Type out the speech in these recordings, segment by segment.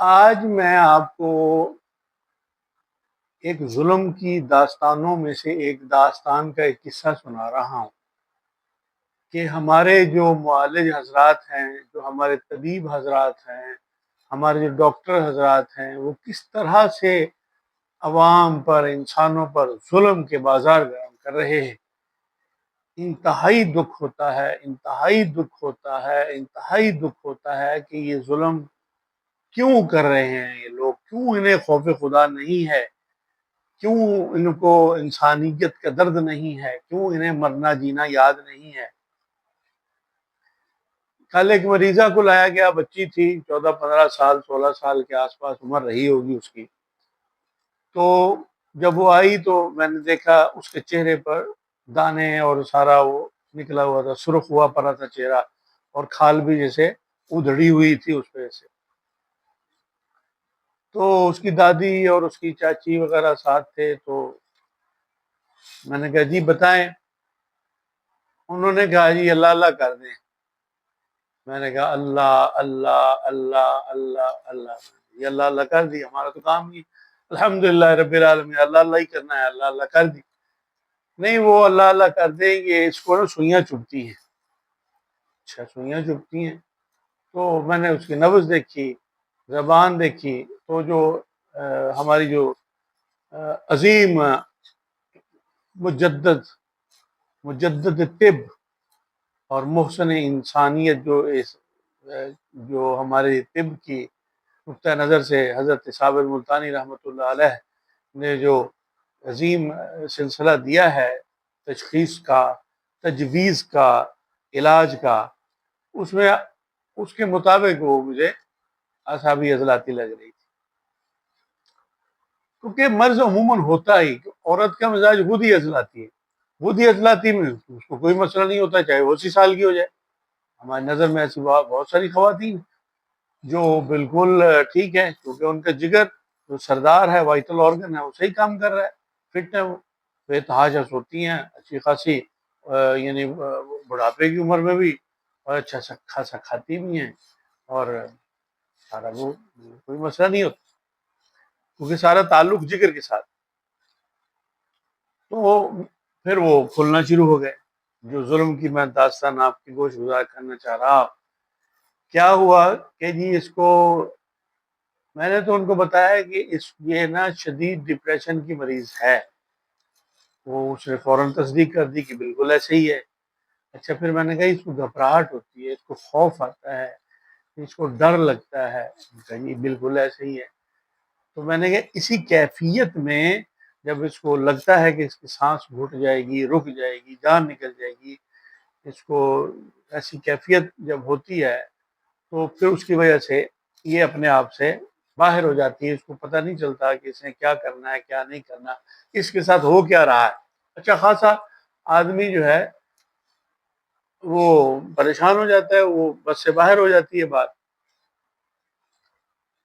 آج میں آپ کو ایک ظلم کی داستانوں میں سے ایک داستان کا ایک قصہ سنا رہا ہوں کہ ہمارے جو معالج حضرات ہیں، جو ہمارے طبیب حضرات ہیں، ہمارے جو ڈاکٹر حضرات ہیں، وہ کس طرح سے عوام پر، انسانوں پر ظلم کے بازار گرم کر رہے ہیں۔ انتہائی دکھ ہوتا ہے، انتہائی دکھ ہوتا ہے، انتہائی دکھ ہوتا ہے کہ یہ ظلم کیوں کر رہے ہیں یہ لوگ، کیوں انہیں خوف خدا نہیں ہے، کیوں ان کو انسانیت کا درد نہیں ہے، کیوں انہیں مرنا جینا یاد نہیں ہے۔ کل ایک مریضہ کو لایا گیا، بچی تھی، 14 15 سال 16 سال کے آس پاس عمر رہی ہوگی اس کی۔ تو جب وہ آئی تو میں نے دیکھا اس کے چہرے پر دانے اور سارا وہ نکلا ہوا تھا، سرخ ہوا پڑا تھا چہرہ، اور کھال بھی جیسے ادھڑی ہوئی تھی اس پہ سے۔ تو اس کی دادی اور اس کی چاچی وغیرہ ساتھ تھے، تو میں نے کہا جی بتائیں۔ انہوں نے کہا جی اللہ اللہ کر دیں۔ میں نے کہا اللہ اللہ اللہ اللہ اللہ، یہ اللہ اللہ کر دی، ہمارا تو کام ہی الحمدللہ رب العالمین اللہ اللہ ہی کرنا ہے، اللہ اللہ کر دی۔ نہیں، وہ اللہ اللہ کر دیں گے، اس کو نا سوئیاں چبھتی ہیں۔ اچھا سوئیاں چبھتی ہیں؟ تو میں نے اس کی نبض دیکھی، زبان دیکھی، تو جو ہماری جو عظیم مجدد طب اور محسن انسانیت جو ہمارے طب کی نقطۂ نظر سے حضرت صابر ملتانی رحمۃ اللہ علیہ نے جو عظیم سلسلہ دیا ہے تشخیص کا، تجویز کا، علاج کا، اس میں اس کے مطابق وہ مجھے اعصابی عضلاتی لگ رہی تھی۔ کیونکہ مرض عموماً ہوتا ہی، عورت کا مزاج خود ہی عضلاتی ہے، خود ہی عضلاتی میں اس کو کوئی مسئلہ نہیں ہوتا، چاہے وہ 80 سال کی ہو جائے۔ ہماری نظر میں ایسی بہت ساری خواتین جو بالکل ٹھیک ہے، کیونکہ ان کا جگر جو سردار ہے، وائٹل آرگن ہے، وہ صحیح کام کر رہا ہے، فٹ ہے، وہ بے تحاشا ہوتی ہیں، اچھی خاصی یعنی بڑھاپے کی عمر میں بھی، اور اچھا خاصا کھاتی بھی ہیں، اور سارا وہ کوئی مسئلہ نہیں ہوتا، کیونکہ سارا تعلق جگر کے ساتھ۔ تو پھر وہ کھلنا شروع ہو گئے۔ جو ظلم کی میں داستان آپ کی گوش گزار کرنا چاہ رہا، کیا ہوا کہ جی اس کو میں نے تو ان کو بتایا کہ یہ نا شدید ڈپریشن کی مریض ہے۔ وہ اس نے فوراً تصدیق کر دی کہ بالکل ایسے ہی ہے۔ اچھا پھر میں نے کہا اس کو گھبراہٹ ہوتی ہے، اس کو خوف آتا ہے، اس کو ڈر لگتا ہے۔ جی بالکل ایسے ہی ہے۔ تو میں نے کہا اسی کیفیت میں جب اس کو لگتا ہے کہ اس کی سانس گھٹ جائے گی، رک جائے گی، جان نکل جائے گی، اس کو ایسی کیفیت جب ہوتی ہے تو پھر اس کی وجہ سے یہ اپنے آپ سے باہر ہو جاتی ہے، اس کو پتہ نہیں چلتا کہ اس نے کیا کرنا ہے کیا نہیں کرنا، اس کے ساتھ ہو کیا رہا ہے۔ اچھا خاصا آدمی جو ہے وہ پریشان ہو جاتا ہے، وہ بس سے باہر ہو جاتی ہے بات۔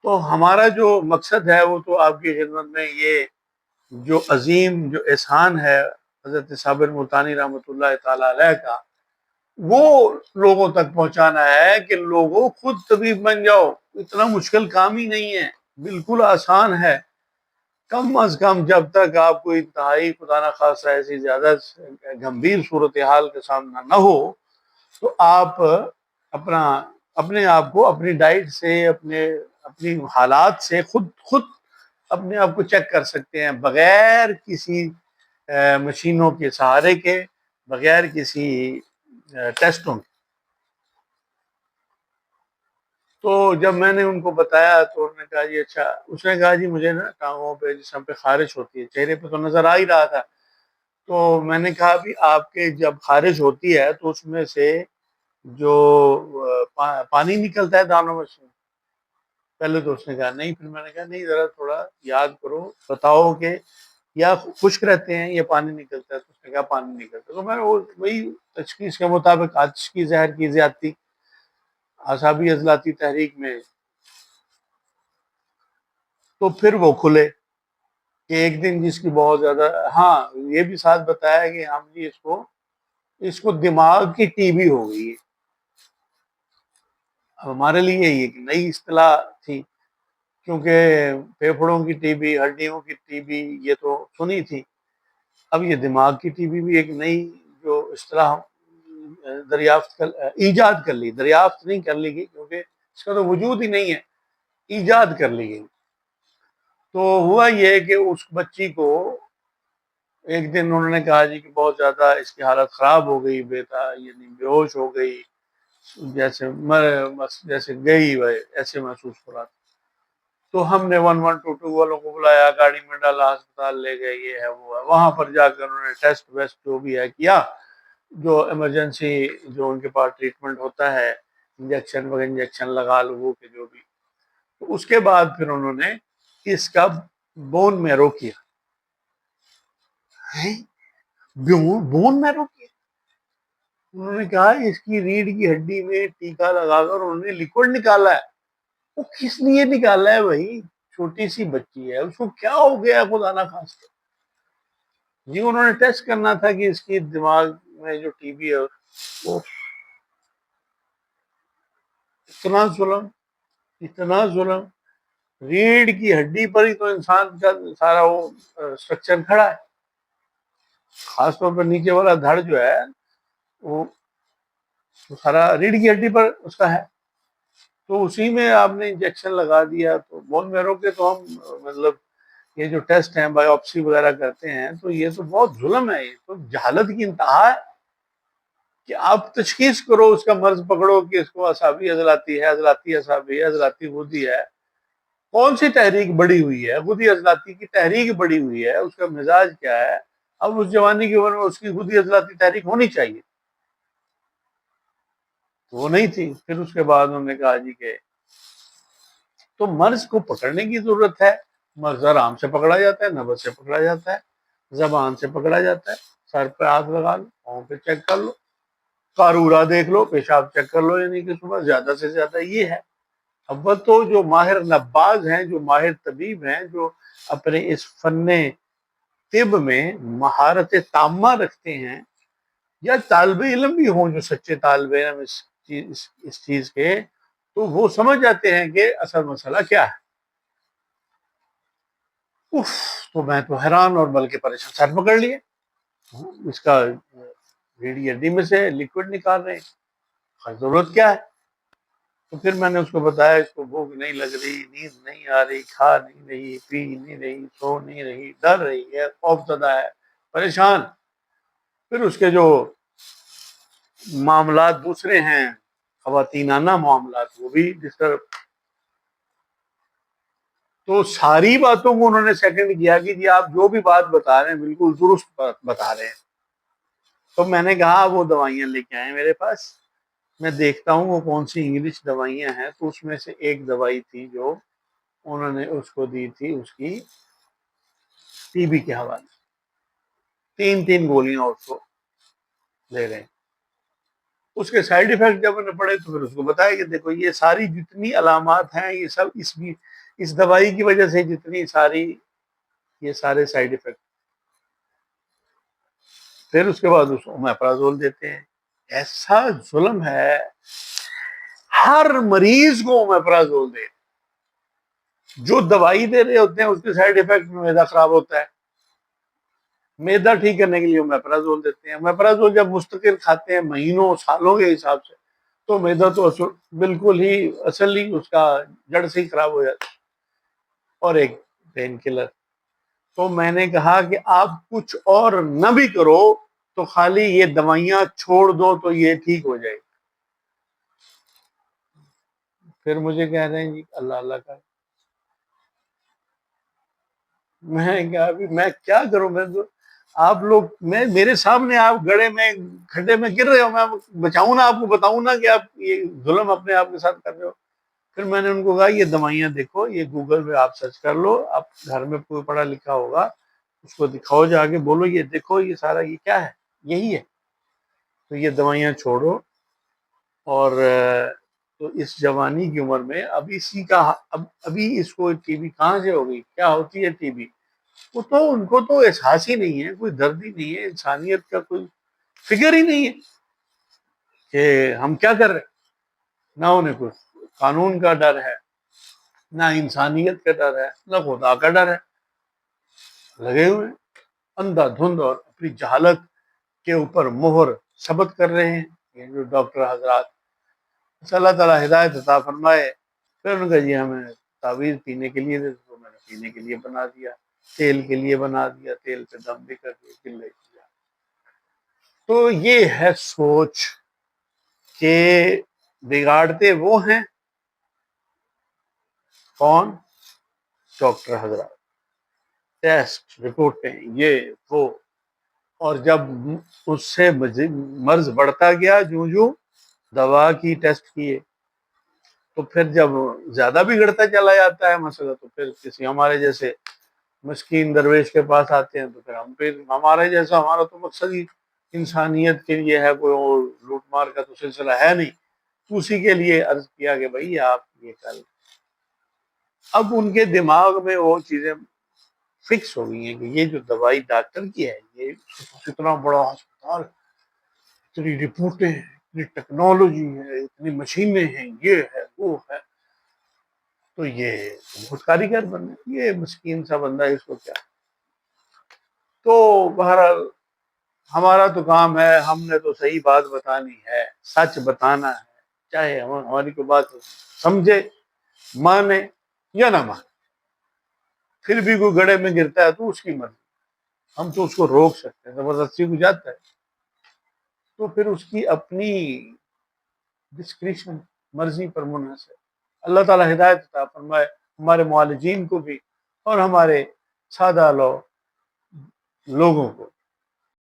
تو ہمارا جو مقصد ہے وہ تو آپ کی خدمت میں یہ جو عظیم جو احسان ہے حضرت صابر ملتانی رحمۃ اللہ تعالی علیہ کا، وہ لوگوں تک پہنچانا ہے کہ لوگوں خود طبیب بن جاؤ، اتنا مشکل کام ہی نہیں ہے، بالکل آسان ہے۔ کم از کم جب تک آپ کو انتہائی خدا نخواستہ ایسی زیادہ گمبھیر صورتحال کا سامنا نہ ہو، تو آپ اپنے آپ کو اپنی ڈائٹ سے، اپنی حالات سے خود اپنے آپ کو چیک کر سکتے ہیں، بغیر کسی مشینوں کے سہارے کے، بغیر کسی ٹیسٹوں کے۔ تو جب میں نے ان کو بتایا تو انہوں نے کہا جی اچھا، اس نے کہا جی مجھے نا ٹانگوں پہ جسم پہ خارش ہوتی ہے، چہرے پہ تو نظر آ ہی رہا تھا۔ تو میں نے کہا بھی آپ کے جب خارش ہوتی ہے تو اس میں سے جو پانی نکلتا ہے دانوں میں سے؟ پہلے تو اس نے کہا نہیں، پھر میں نے کہا نہیں ذرا تھوڑا یاد کرو، بتاؤ کہ یا خشک رہتے ہیں یا پانی نکلتا ہے؟ تو اس نے کہا پانی نکلتا ہے۔ تو میں نے وہی تشخیص کے مطابق آتش کی زہر کی زیادتی، اعصابی عضلاتی تحریک میں، تو پھر وہ کھلے کہ ایک دن جس کی بہت زیادہ، ہاں یہ بھی ساتھ بتایا کہ ہم جی اس کو دماغ کی ٹی بی ہو گئی ہے۔ اب ہمارے لیے یہ ایک نئی اصطلاح تھی کیونکہ پھیپھڑوں کی ٹی بی، ہڈیوں کی ٹی بی یہ تو سنی تھی، اب یہ دماغ کی ٹی بی بھی ایک نئی جو اصطلاح ایجاد کر لی، دریافت نہیں کر لی گئی کیونکہ اس کا تو وجود ہی نہیں ہے، ایجاد کر لی گئی۔ تو ہوا یہ کہ اس بچی کو ایک دن انہوں نے کہا جی کہ بہت زیادہ اس کی حالت خراب ہو گئی بیٹا، یعنی بے ہوش ہو گئی، جیسے گئی وہ ایسے محسوس ہو رہا تھا۔ تو ہم نے 1122 والوں کو بلایا، گاڑی میں ڈالا، ہسپتال لے گئے، یہ ہے وہ ہے۔ وہاں پر جا کر انہوں نے ٹیسٹ ویسٹ جو بھی ہے کیا، جو ایمرجنسی جو ان کے پاس ٹریٹمنٹ ہوتا ہے، انجیکشن لگا لو وہ کہ جو بھی، تو اس کے بعد پھر انہوں نے اس کا بون میرو کیا۔ بون میرو کیا؟ انہوں نے کہا اس کی ریڑھ کی ہڈی میں ٹیکا لگا کر انہوں نے لیکوڈ نکالا ہے۔ وہ کس لیے نکالا ہے بھائی؟ چھوٹی سی بچی ہے، اس کو کیا ہو گیا خدا نہ خواستہ؟ جی انہوں نے ٹیسٹ کرنا تھا کہ اس کی دماغ میں جو ٹی بی ہے وہ اتنا ظلم، ریڑھ کی ہڈی پر ہی تو انسان کا سارا وہ اسٹرکچر کھڑا ہے، خاص طور پر نیچے والا دھڑ جو ہے وہ سارا ریڑھ کی ہڈی پر اس کا ہے۔ تو اسی میں آپ نے انجیکشن لگا دیا۔ تو بون میرو کے تو ہم مطلب یہ جو ٹیسٹ ہیں بایوپسی وغیرہ کرتے ہیں، تو یہ تو بہت ظلم ہے، یہ تو جہالت کی انتہا ہے کہ آپ تشخیص کرو، اس کا مرض پکڑو کہ اس کو اعصابی عضلاتی ہے، عضلاتی اعصابی ہے، عضلاتی غدی ہے۔ کون سی تحریک بڑی ہوئی ہے؟ غدی عضلاتی کی تحریک بڑی ہوئی ہے، اس کا مزاج کیا ہے؟ اب اس جوانی کی عمر میں اس کی غدی عضلاتی تحریک ہونی چاہیے، وہ نہیں تھی۔ پھر اس کے بعد انہوں نے کہا جی کہ تو مرض کو پکڑنے کی ضرورت ہے۔ مرض آرام سے پکڑا جاتا ہے، نبض سے پکڑا جاتا ہے، زبان سے پکڑا جاتا ہے، سر پہ ہاتھ لگا لو، پاؤں پہ چیک کر لو، قارورہ دیکھ لو، پیشاب چیک کر لو، یعنی کہ صبح زیادہ سے زیادہ یہ ہے۔ اول تو جو ماہر نباز ہیں، جو ماہر طبیب ہیں، جو اپنے اس فن طب میں مہارت تامہ رکھتے ہیں، یا طالب علم بھی ہوں جو سچے طالب علم اس چیز کے، تو وہ سمجھ جاتے ہیں کہ اصل مسئلہ کیا ہے۔ اف، تو میں تو حیران اور بلکہ پریشان، سر پکڑ لیے، اس کا ریڑھ کی ہڈی میں سے لیکوڈ نکال رہے ہیں، ضرورت کیا ہے؟ تو پھر میں نے اس کو بتایا اس کو بھوک نہیں لگ رہی، نیند نہیں آ رہی، کھا نہیں رہی، پی نہیں رہی، سو نہیں رہی، ڈر رہی ہے، خوف زدہ ہے، پریشان۔ پھر اس کے جو معاملات دوسرے ہیں، خواتینانہ معاملات، وہ بھی ڈسٹرب۔ تو ساری باتوں کو انہوں نے سیکنڈ کیا کہ جی آپ جو بھی بات بتا رہے ہیں بالکل درست بات بتا رہے ہیں۔ تو میں نے کہا وہ دوائیاں لے کے آئے میرے پاس، میں دیکھتا ہوں وہ کون سی انگلش دوائیاں ہیں۔ تو اس میں سے ایک دوائی تھی جو انہوں نے اس کو دی تھی، اس کی ٹی بی کے حوالے سے 3 گولیاں اس کو لے رہے ہیں۔ اس کے سائیڈ ایفیکٹ جب انہیں پڑے تو پھر اس کو بتایا کہ دیکھو یہ ساری جتنی علامات ہیں یہ سب اس دوائی کی وجہ سے، جتنی ساری یہ سارے سائیڈ ایفیکٹ۔ پھر اس کے بعد اس کو اومیپرازول دیتے ہیں۔ ایسا ظلم ہے، ہر مریض کو اومیپرازول دے، جو دوائی دے رہے ہوتے ہیں اس کے سائیڈ ایفیکٹ میں معدہ خراب ہوتا ہے، معدہ ٹھیک کرنے کے لیے اومیپرازول دیتے ہیں۔ اومیپرازول جب مستقل کھاتے ہیں مہینوں سالوں کے حساب سے، تو معدہ تو بالکل ہی اصلی اس کا جڑ سے ہی خراب ہو جاتا ہے۔ اور ایک پین کلر۔ تو میں نے کہا کہ آپ کچھ اور نہ بھی کرو تو خالی یہ دوائیاں چھوڑ دو تو یہ ٹھیک ہو جائے۔ پھر مجھے کہہ رہے ہیں جی اللہ اللہ کا، میں کہا ابھی میں کیا کروں؟ میں تو آپ لوگ میرے سامنے آپ گڑھے میں کھڈے میں گر رہے ہو، میں بچاؤں نا آپ کو، بتاؤں نا کہ آپ یہ ظلم اپنے آپ کے ساتھ کر رہے ہو۔ پھر میں نے ان کو کہا یہ دوائیاں دیکھو، یہ گوگل پہ آپ سرچ کر لو، آپ گھر میں کوئی پڑھا لکھا ہوگا اس کو دکھاؤ جا کے، بولو یہ دیکھو یہ سارا یہ کیا ہے، یہی ہے۔ تو یہ دوائیاں چھوڑو، اور تو اس جوانی کی عمر میں اب اسی کا ابھی اس کو ٹی بی کہاں سے ہوگی؟ کیا ہوتی ہے ٹی بی؟ وہ تو ان کو تو احساس ہی نہیں ہے، کوئی درد ہی نہیں ہے، انسانیت کا کوئی فکر ہی نہیں ہے کہ ہم کیا کر رہے ہیں، نہ انہیں کوئی قانون کا ڈر ہے، نہ انسانیت کا ڈر ہے نہ خدا کا ڈر ہے، لگے ہوئے ہیں اندھا دھند اور اپنی جہالت کے اوپر مہر ثبت کر رہے ہیں یہ جو ڈاکٹر حضرات۔ اللہ تعالیٰ ہدایت عطا فرمائے۔ پھر ان کا جی ہمیں تعویذ پینے کے لیے دے تو میں نے پینے کے لیے بنا دیا، تیل کے لیے بنا دیا، تیل پہ دم بھی کر دیا، کلے کیا۔ تو یہ ہے سوچ کہ بگاڑتے وہ ہیں کون؟ ڈاکٹر حضرات، ٹیسٹ رپورٹیں یہ وہ، اور جب اس سے مرض بڑھتا گیا جو دوا کی ٹیسٹ کیے تو پھر جب زیادہ بگڑتا چلا جاتا ہے مسئلہ تو پھر کسی ہمارے جیسے مسکین درویش کے پاس آتے ہیں، تو پھر ہمارے جیسا، ہمارا تو مقصد ہی انسانیت کے لیے ہے، کوئی اور لوٹ مار کا تو سلسلہ ہے نہیں، تو اسی کے لیے عرض کیا کہ بھائی آپ یہ کر لیں۔ اب ان کے دماغ میں وہ چیزیں فکس ہو گئی ہیں کہ یہ جو دوائی ڈاکٹر کی ہے، یہ اتنا بڑا ہسپتال، اتنی رپورٹیں ہیں، اتنی ٹیکنالوجی ہے، اتنی مشینیں ہیں، یہ ہے وہ ہے، تو یہ بہت کاریگر بنے، یہ مسکین سا بندہ اس کو کیا۔ تو بہرحال ہمارا تو کام ہے، ہم نے تو صحیح بات بتانی ہے، سچ بتانا ہے، چاہے ہماری کو بات سمجھے، مانے یا نہ مانے، پھر بھی کوئی گڑھے میں گرتا ہے تو اس کی مرضی، ہم تو اس کو روک سکتے ہیں، زبردستی کو جاتا ہے تو پھر اس کی اپنی ڈسکریشن، مرضی پر منحصر۔ اللہ تعالیٰ ہدایت عطا فرمائے ہمارے معالجین کو بھی اور ہمارے سادہ لوگوں کو۔